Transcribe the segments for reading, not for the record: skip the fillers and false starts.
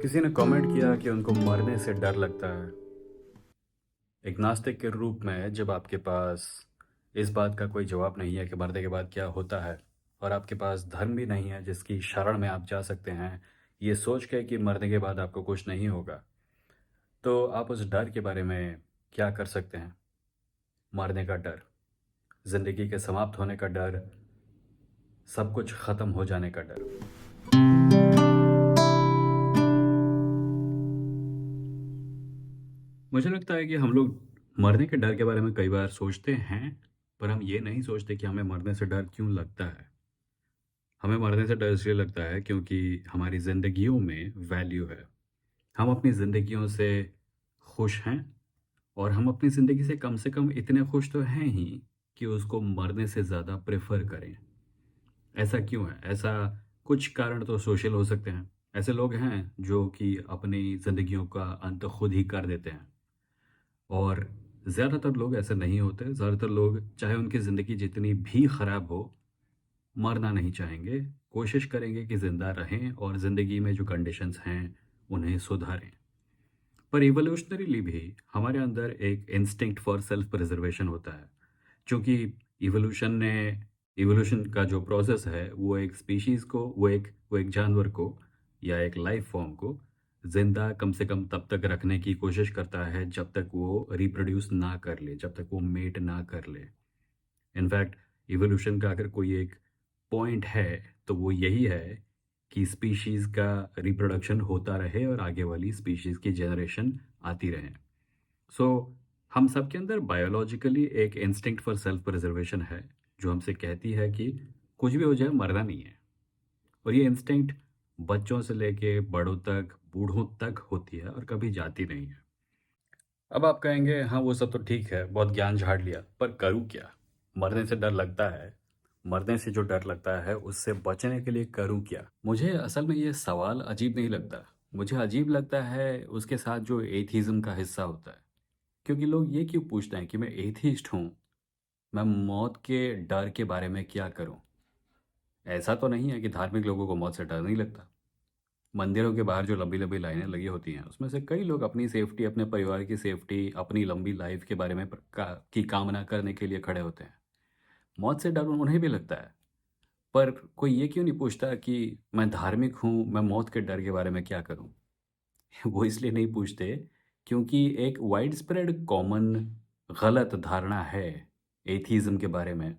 किसी ने कमेंट किया कि उनको मरने से डर लगता है। एक नास्तिक के रूप में जब आपके पास इस बात का कोई जवाब नहीं है कि मरने के बाद क्या होता है और आपके पास धर्म भी नहीं है जिसकी शरण में आप जा सकते हैं, ये सोच के कि मरने के बाद आपको कुछ नहीं होगा, तो आप उस डर के बारे में क्या कर सकते हैं? मरने का डर, ज़िंदगी के समाप्त होने का डर, सब कुछ ख़त्म हो जाने का डर। मुझे लगता है कि हम लोग मरने के डर के बारे में कई बार सोचते हैं, पर हम ये नहीं सोचते कि हमें मरने से डर क्यों लगता है। हमें मरने से डर इसलिए लगता है क्योंकि हमारी ज़िंदगियों में वैल्यू है। हम अपनी ज़िंदगियों से खुश हैं और हम अपनी ज़िंदगी से कम इतने खुश तो हैं ही कि उसको मरने से ज़्यादा प्रेफ़र करें। ऐसा क्यों है? ऐसा कुछ कारण तो सोशल हो सकते हैं। ऐसे लोग हैं जो कि अपनी ज़िंदगियों का अंत खुद ही कर देते हैं। और ज़्यादातर लोग ऐसे नहीं होते। ज़्यादातर लोग चाहे उनकी ज़िंदगी जितनी भी ख़राब हो, मरना नहीं चाहेंगे। कोशिश करेंगे कि ज़िंदा रहें और ज़िंदगी में जो कंडीशंस हैं, उन्हें सुधारें। पर इवोल्यूशनरीली भी हमारे अंदर एक इंस्टिंक्ट फॉर सेल्फ प्रिजर्वेशन होता है। चूँकि इवोल्यूशन ने इवोल्यूशन का जो प्रोसेस है, वो एक स्पीशीज़ को वो एक जानवर को या एक लाइफ़ फ़ॉर्म को ज़िंदा कम से कम तब तक रखने की कोशिश करता है, जब तक वो रिप्रोड्यूस ना कर ले, जब तक वो मेट ना कर ले। इनफैक्ट इवोल्यूशन का अगर कोई एक पॉइंट है, तो वो यही है कि स्पीशीज़ का रिप्रोडक्शन होता रहे और आगे वाली स्पीशीज़ की जनरेशन आती रहे। सो हम सबके अंदर बायोलॉजिकली एक इंस्टिंक्ट फॉर सेल्फ प्रिजर्वेशन है, जो हमसे कहती है कि कुछ भी हो जाए मरना नहीं है। और ये इंस्टिंक्ट बच्चों से लेके बड़ों तक, बूढ़ों तक होती है और कभी जाती नहीं है। अब आप कहेंगे हाँ, वो सब तो ठीक है, बहुत ज्ञान झाड़ लिया, पर करूँ क्या? मरने से डर लगता है, मरने से जो डर लगता है उससे बचने के लिए करूँ क्या? मुझे असल में ये सवाल अजीब नहीं लगता, मुझे अजीब लगता है उसके साथ जो एथिज़्म का हिस्सा होता है। क्योंकि लोग ये क्यों पूछते हैं कि मैं एथिस्ट हूँ, मैं मौत के डर के बारे में क्या करूँ? ऐसा तो नहीं है कि धार्मिक लोगों को मौत से डर नहीं लगता। मंदिरों के बाहर जो लंबी-लंबी लाइनें लगी होती हैं, उसमें से कई लोग अपनी सेफ्टी, अपने परिवार की सेफ्टी, अपनी लंबी लाइफ के बारे में की कामना करने के लिए खड़े होते हैं। मौत से डर उन्हें भी लगता है, पर कोई ये क्यों नहीं पूछता कि मैं धार्मिक हूँ, मैं मौत के डर के बारे में क्या करूँ? वो इसलिए नहीं पूछते क्योंकि एक वाइडस्प्रेड कॉमन गलत धारणा है एथिज़्म के बारे में,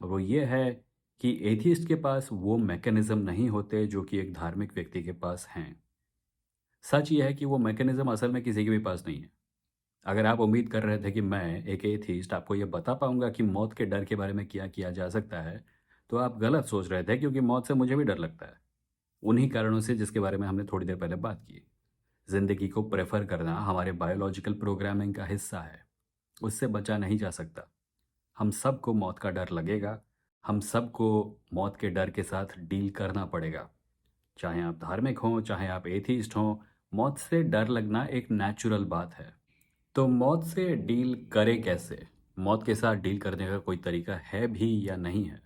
और वो ये है कि एथिस्ट के पास वो मैकेनिज़्म नहीं होते जो कि एक धार्मिक व्यक्ति के पास हैं। सच ये है कि वो मैकेनिज़्म असल में किसी के भी पास नहीं है। अगर आप उम्मीद कर रहे थे कि मैं एक एथिस्ट आपको ये बता पाऊँगा कि मौत के डर के बारे में क्या किया जा सकता है, तो आप गलत सोच रहे थे, क्योंकि मौत से मुझे भी डर लगता है। उन्हीं कारणों से जिसके बारे में हमने थोड़ी देर पहले बात की। ज़िंदगी को प्रेफ़र करना हमारे बायोलॉजिकल प्रोग्रामिंग का हिस्सा है। उससे बचा नहीं जा सकता। हम सबको मौत का डर लगेगा। हम सबको मौत के डर के साथ डील करना पड़ेगा। चाहे आप धार्मिक हों, चाहे आप एथिस्ट हों, मौत से डर लगना एक नेचुरल बात है। तो मौत से डील करें कैसे? मौत के साथ डील करने का कोई तरीका है भी या नहीं है?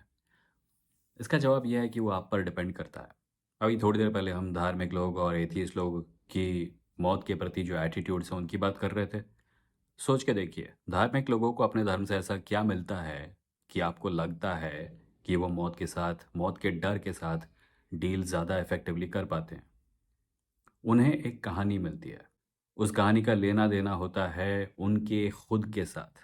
इसका जवाब ये है कि वो आप पर डिपेंड करता है। अभी थोड़ी देर पहले हम धार्मिक लोग और एथियस्ट लोग की मौत के प्रति जो एटीट्यूड्स हैं उनकी बात कर रहे थे। सोच के देखिए, धार्मिक लोगों को अपने धर्म से ऐसा क्या मिलता है कि आपको लगता है कि वो मौत के डर के साथ डील ज़्यादा इफ़ेक्टिवली कर पाते हैं? उन्हें एक कहानी मिलती है। उस कहानी का लेना-देना होता है उनके खुद के साथ।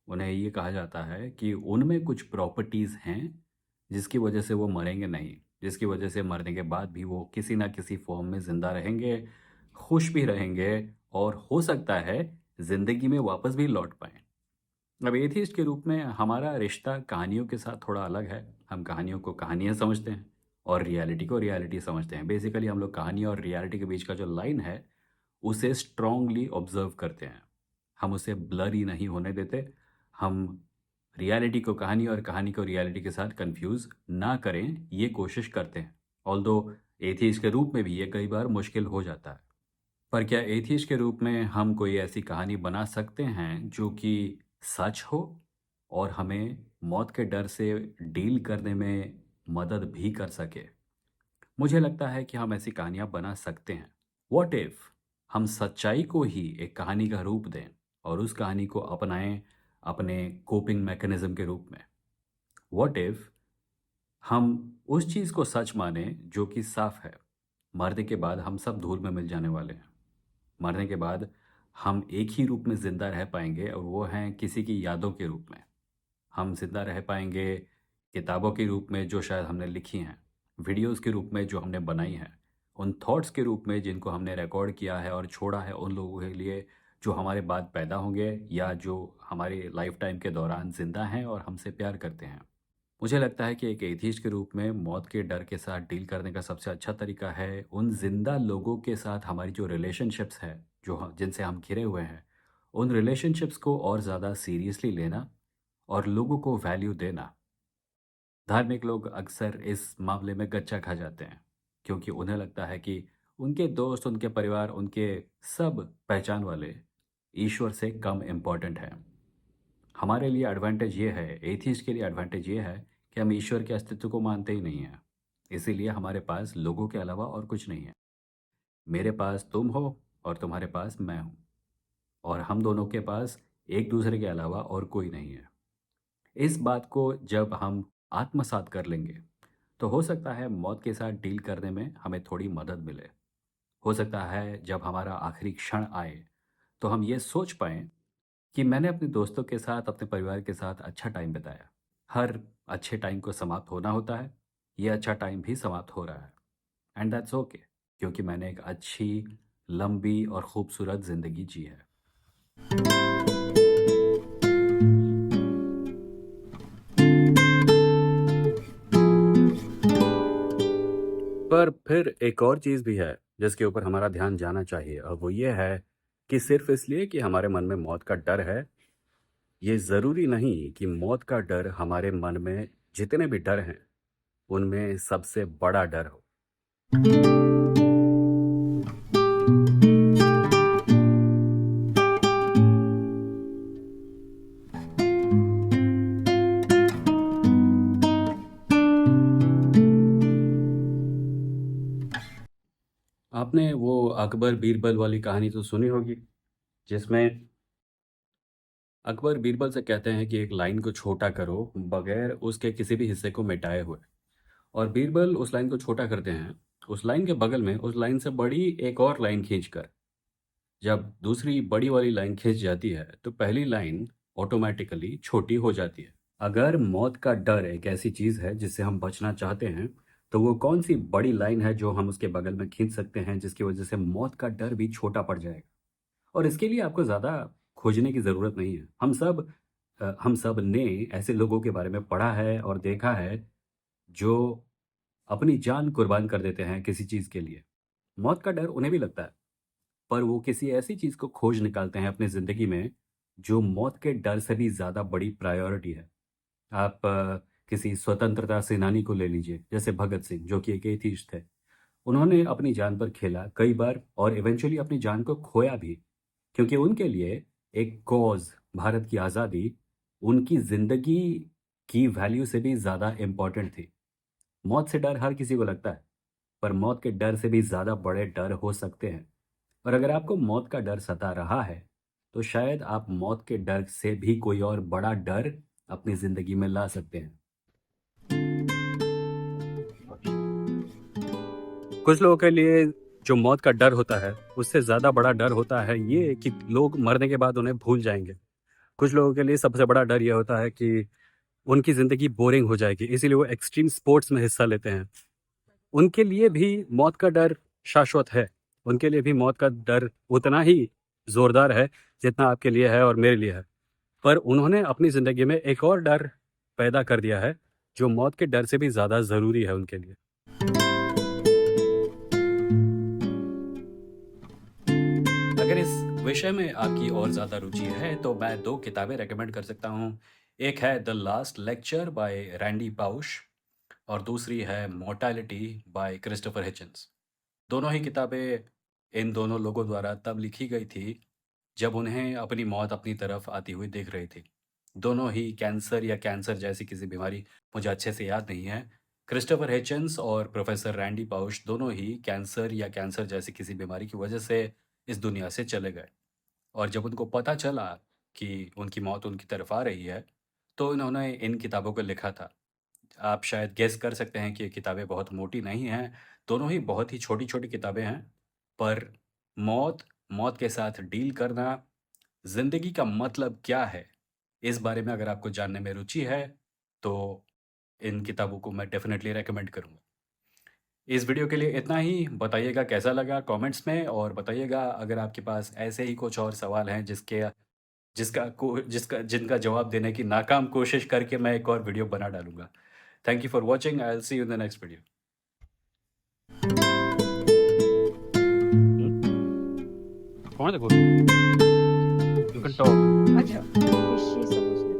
उन्हें ये कहा जाता है कि उनमें कुछ प्रॉपर्टीज़ हैं, जिसकी वजह से वो मरेंगे नहीं, जिसकी वजह से मरने के बाद भी वो किसी न किसी फ़ॉर्म में ज़िंदा रहेंगे, खुश भी रहेंगे और हो सकता है ज़िंदगी में वापस भी लौट पाएँ। अब एथियस्ट के रूप में हमारा रिश्ता कहानियों के साथ थोड़ा अलग है। हम कहानियों को कहानियाँ समझते हैं और रियलिटी को रियलिटी समझते हैं। बेसिकली हम लोग कहानी और रियलिटी के बीच का जो लाइन है, उसे स्ट्रांगली ऑब्ज़र्व करते हैं। हम उसे ब्लरी नहीं होने देते। हम रियलिटी को कहानी और कहानी को रियलिटी के साथ कन्फ्यूज़ ना करें, ये कोशिश करते हैं। ऑल्दो एथियस्ट के रूप में भी ये कई बार मुश्किल हो जाता है। पर क्या एथियस्ट के रूप में हम कोई ऐसी कहानी बना सकते हैं जो कि सच हो और हमें मौत के डर से डील करने में मदद भी कर सके? मुझे लगता है कि हम ऐसी कहानियाँ बना सकते हैं। व्हाट इफ हम सच्चाई को ही एक कहानी का रूप दें और उस कहानी को अपनाएं अपने कोपिंग मैकेनिज्म के रूप में? व्हाट इफ हम उस चीज़ को सच माने जो कि साफ है, मरने के बाद हम सब धूल में मिल जाने वाले हैं। मरने के बाद हम एक ही रूप में ज़िंदा रह पाएंगे और वो हैं किसी की यादों के रूप में। हम ज़िंदा रह पाएंगे किताबों के रूप में जो शायद हमने लिखी हैं, वीडियोज़ के रूप में जो हमने बनाई हैं, उन थॉट्स के रूप में जिनको हमने रिकॉर्ड किया है और छोड़ा है उन लोगों के लिए जो हमारे बाद पैदा होंगे या जो हमारी लाइफ टाइम के दौरान ज़िंदा हैं और हमसे प्यार करते हैं। मुझे लगता है कि एक एथियस्ट के रूप में मौत के डर के साथ डील करने का सबसे अच्छा तरीका है उन जिंदा लोगों के साथ हमारी जो रिलेशनशिप्स है जिनसे हम घिरे हुए हैं, उन रिलेशनशिप्स को और ज़्यादा सीरियसली लेना और लोगों को वैल्यू देना। धार्मिक लोग अक्सर इस मामले में गच्चा खा जाते हैं क्योंकि उन्हें लगता है कि उनके दोस्त, उनके परिवार, उनके सब पहचान वाले ईश्वर से कम इम्पोर्टेंट हैं। हमारे लिए एडवांटेज ये है, एथियस्ट के लिए एडवांटेज ये है कि हम ईश्वर के अस्तित्व को मानते ही नहीं हैं। इसीलिए हमारे पास लोगों के अलावा और कुछ नहीं है। मेरे पास तुम हो और तुम्हारे पास मैं हूँ और हम दोनों के पास एक दूसरे के अलावा और कोई नहीं है। इस बात को जब हम आत्मसात कर लेंगे, तो हो सकता है मौत के साथ डील करने में हमें थोड़ी मदद मिले। हो सकता है जब हमारा आखिरी क्षण आए, तो हम ये सोच पाएँ कि मैंने अपने दोस्तों के साथ, अपने परिवार के साथ अच्छा टाइम बिताया। हर अच्छे टाइम को समाप्त होना होता है, ये अच्छा टाइम भी समाप्त हो रहा है एंड दैट्स ओके क्योंकि मैंने एक अच्छी, लंबी और खूबसूरत ज़िंदगी जी है। पर फिर एक और चीज़ भी है, जिसके ऊपर हमारा ध्यान जाना चाहिए और वो ये है कि सिर्फ़ इसलिए कि हमारे मन में मौत का डर है, ये ज़रूरी नहीं कि मौत का डर हमारे मन में जितने भी डर हैं, उनमें सबसे बड़ा डर हो। आपने वो अकबर बीरबल वाली कहानी तो सुनी होगी, जिसमें अकबर बीरबल से कहते हैं कि एक लाइन को छोटा करो बगैर उसके किसी भी हिस्से को मिटाए हुए। और बीरबल उस लाइन को छोटा करते हैं, उस लाइन के बगल में उस लाइन से बड़ी एक और लाइन खींचकर। जब दूसरी बड़ी वाली लाइन खिंच जाती है, तो पहली लाइन ऑटोमैटिकली छोटी हो जाती है। अगर मौत का डर एक ऐसी चीज़ है जिससे हम बचना चाहते हैं, तो वो कौन-सी बड़ी लाइन है जो हम उसके बगल में खींच सकते हैं, जिसकी वजह से मौत का डर भी छोटा पड़ जाएगा? और इसके लिए आपको ज़्यादा खोजने की ज़रूरत नहीं है। हम सब ने ऐसे लोगों के बारे में पढ़ा है और देखा है, जो अपनी जान कुर्बान कर देते हैं किसी चीज़ के लिए। मौत का डर उन्हें भी लगता है, पर वो किसी ऐसी चीज़ को खोज निकालते हैं अपनी ज़िंदगी में, जो मौत के डर से भी ज़्यादा बड़ी प्रायोरिटी है। आप किसी स्वतंत्रता सेनानी को ले लीजिए, जैसे भगत सिंह, जो कि एक एथीस्ट थे। उन्होंने अपनी जान पर खेला कई बार और इवेंचुअली अपनी जान को खोया भी, क्योंकि उनके लिए एक कॉज़, भारत की आज़ादी, उनकी ज़िंदगी की वैल्यू से भी ज़्यादा इम्पोर्टेंट थी। मौत से डर हर किसी को लगता है, पर मौत के डर से भी ज़्यादा बड़े डर हो सकते हैं। और अगर आपको मौत का डर सता रहा है, तो शायद आप मौत के डर से भी कोई और बड़ा डर अपनी ज़िंदगी में ला सकते हैं। कुछ लोगों के लिए जो मौत का डर होता है, उससे ज़्यादा बड़ा डर होता है ये कि लोग मरने के बाद उन्हें भूल जाएँगे। कुछ लोगों के लिए सबसे बड़ा डर ये होता है कि उनकी ज़िंदगी बोरिंग हो जाएगी, इसीलिए वो एक्सट्रीम स्पोर्ट्स में हिस्सा लेते हैं। उनके लिए भी मौत का डर शाश्वत है। उनके लिए भी मौत का डर उतना ही ज़ोरदार है, जितना आपके लिए है और मेरे लिए है। पर उन्होंने अपनी ज़िंदगी में एक और डर पैदा कर दिया है, जो मौत के डर से भी ज़्यादा ज़रूरी है उनके लिए। अगर इस विषय में आपकी और ज़्यादा रुचि है, तो मैं 2 किताबें रिकमेंड कर सकता हूँ। एक है the last lecture by Randy Pausch और दूसरी है मॉर्टैलिटी बाय क्रिस्टोफर हिचन्स। दोनों ही किताबें इन दोनों लोगों द्वारा तब लिखी गई थी, जब उन्हें अपनी मौत अपनी तरफ आती हुई दिख रही थी। दोनों ही कैंसर या कैंसर जैसी किसी बीमारी, मुझे अच्छे से याद नहीं है, क्रिस्टोफर हिचन्स और प्रोफेसर रैंडी पाउच दोनों ही कैंसर या कैंसर जैसी किसी बीमारी की वजह से इस दुनिया से चले गए। और जब उनको पता चला कि उनकी मौत उनकी तरफ आ रही है, तो उन्होंने इन किताबों को लिखा था। आप शायद गेस कर सकते हैं कि ये किताबें बहुत मोटी नहीं हैं, दोनों ही बहुत ही छोटी-छोटी किताबें हैं। पर मौत, मौत के साथ डील करना, ज़िंदगी का मतलब क्या है? इस बारे में अगर आपको जानने में रुचि है, तो इन किताबों को मैं डेफ़िनेटली रिकमेंड करूँगा। इस वीडियो के लिए इतना ही। बताइएगा कैसा लगा कमेंट्स में, और बताइएगा अगर आपके पास ऐसे ही कुछ और सवाल हैं जिनका जवाब देने की नाकाम कोशिश करके मैं एक और वीडियो बना डालूँगा। Thank you for watching. I will see you in the next video. कौन है देखो? You can talk. अच्छा, विशेष